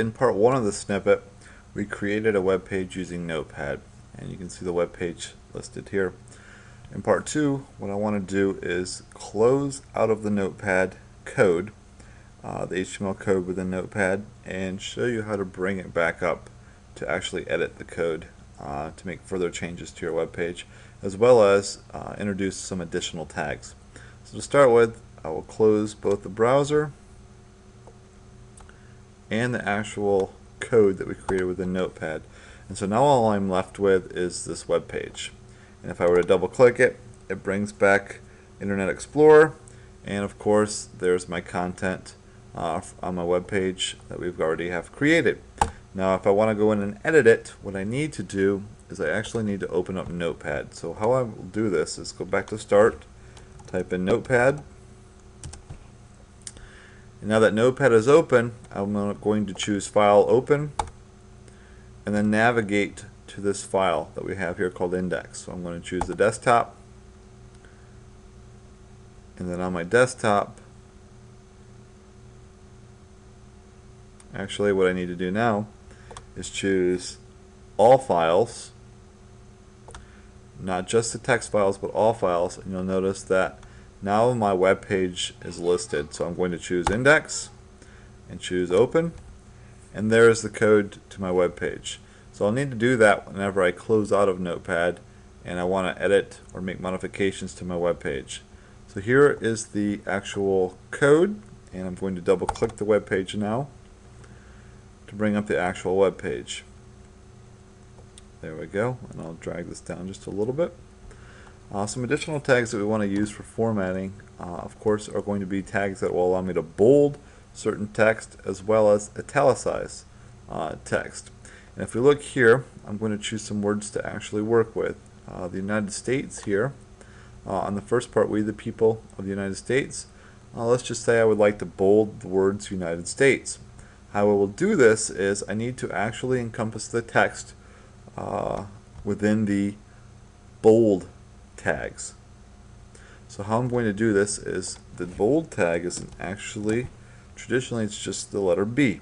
in part one of the snippet, we created a web page using Notepad, and you can see the web page listed here. In part two, what I want to do is close out of the Notepad code, the HTML code within Notepad, and show you how to bring it back up to actually edit the code to make further changes to your web page, as well as introduce some additional tags. So to start with, I will close both the browser and the actual code that we created within Notepad. And so now all I'm left with is this web page. And if I were to double click it, it brings back Internet Explorer, and of course there's my content on my web page that we've already have created. Now if I want to go in and edit it, what I need to do is I actually need to open up Notepad. So how I will do this is go back to Start, type in Notepad. And now that Notepad is open, I'm going to choose File, Open, and then navigate to this file that we have here called index. So I'm going to choose the desktop, and then on my desktop, actually what I need to do now is choose all files, not just the text files but all files, and you'll notice that now my web page is listed. So I'm going to choose index and choose open, and there's the code to my web page. So I'll need to do that whenever I close out of Notepad and I want to edit or make modifications to my web page. So here is the actual code, and I'm going to double click the web page now to bring up the actual web page. There we go, and I'll drag this down just a little bit. Some additional tags that we want to use for formatting, of course, are going to be tags that will allow me to bold certain text as well as italicize text. And if we look here, I'm going to choose some words to actually work with. The United States here, on the first part, we the people of the United States, let's just say I would like to bold the words United States. How I will do this is I need to actually encompass the text within the bold tags. So how I'm going to do this is the bold tag isn't actually, traditionally it's just the letter B.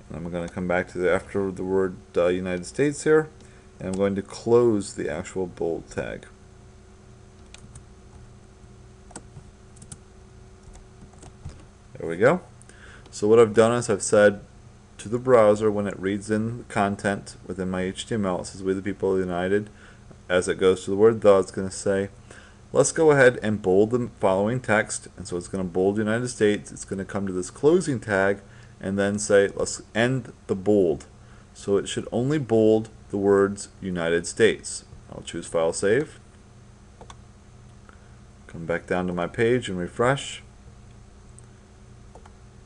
And I'm going to come back to after the word United States here, and I'm going to close the actual bold tag. There we go. So what I've done is I've said to the browser, when it reads in the content within my HTML, it says we the people of the United. As it goes to the word the, it's going to say, let's go ahead and bold the following text. And so it's going to bold United States. It's going to come to this closing tag and then say, let's end the bold. So it should only bold the words United States. I'll choose File, Save. Come back down to my page and refresh.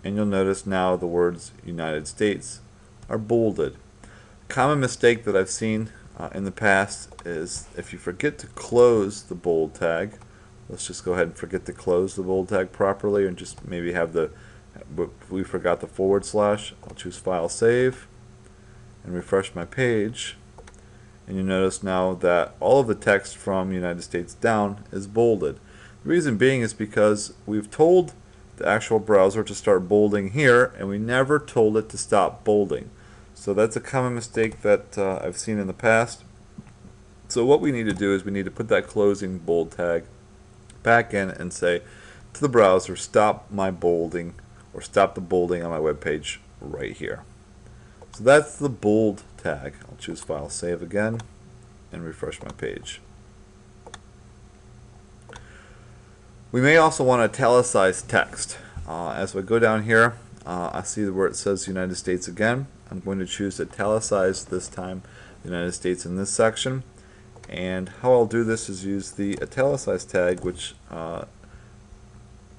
And you'll notice now the words United States are bolded. A common mistake that I've seen in the past is if you forget to close the bold tag, let's just go ahead and forget to close the bold tag properly and just maybe have we forgot the / I'll choose File, Save, and refresh my page, and you notice now that all of the text from United States down is bolded. The reason being is because we've told the actual browser to start bolding here, and we never told it to stop bolding. So that's a common mistake that I've seen in the past. So what we need to do is we need to put that closing bold tag back in and say to the browser, stop my bolding, or stop the bolding on my web page right here. So that's the bold tag. I'll choose File, Save again, and refresh my page. We may also want to italicize text. As we go down here, I see where it says United States again. I'm going to choose italicize this time the United States in this section. And how I'll do this is use the italicize tag, which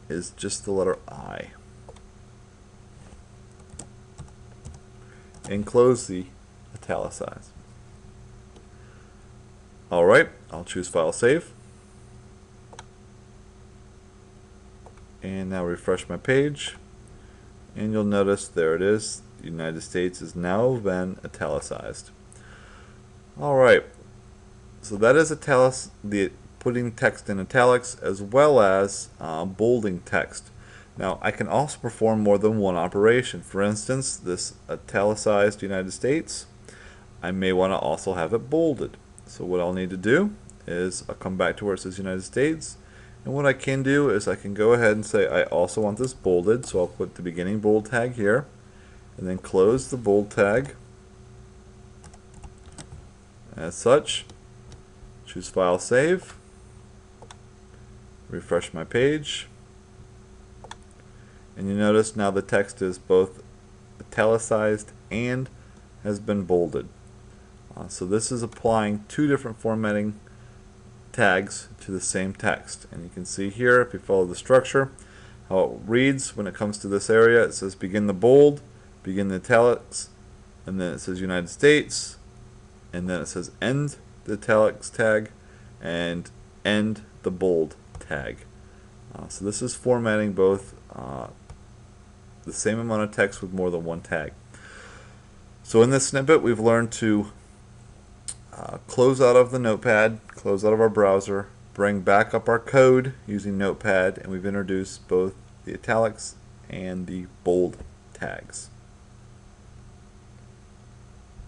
is just the letter I. And close the italicize. Alright, I'll choose File, Save. And now refresh my page, and you'll notice there it is. The United States is now been italicized. Alright, so that is putting text in italics as well as bolding text. Now I can also perform more than one operation. For instance, this italicized United States, I may want to also have it bolded. So what I'll need to do is I'll come back to where it says United States, and what I can do is I can go ahead and say I also want this bolded, so I'll put the beginning bold tag here, and then close the bold tag as such. Choose File, Save, refresh my page, and you notice now the text is both italicized and has been bolded. So this is applying two different formatting tags to the same text, and you can see here, if you follow the structure, how it reads when it comes to this area. It says begin the bold, begin the italics, and then it says United States, and then it says end the italics tag and end the bold tag. So this is formatting both the same amount of text with more than one tag. So in this snippet we've learned to close out of the notepad, close out of our browser, bring back up our code using Notepad, and we've introduced both the italics and the bold tags.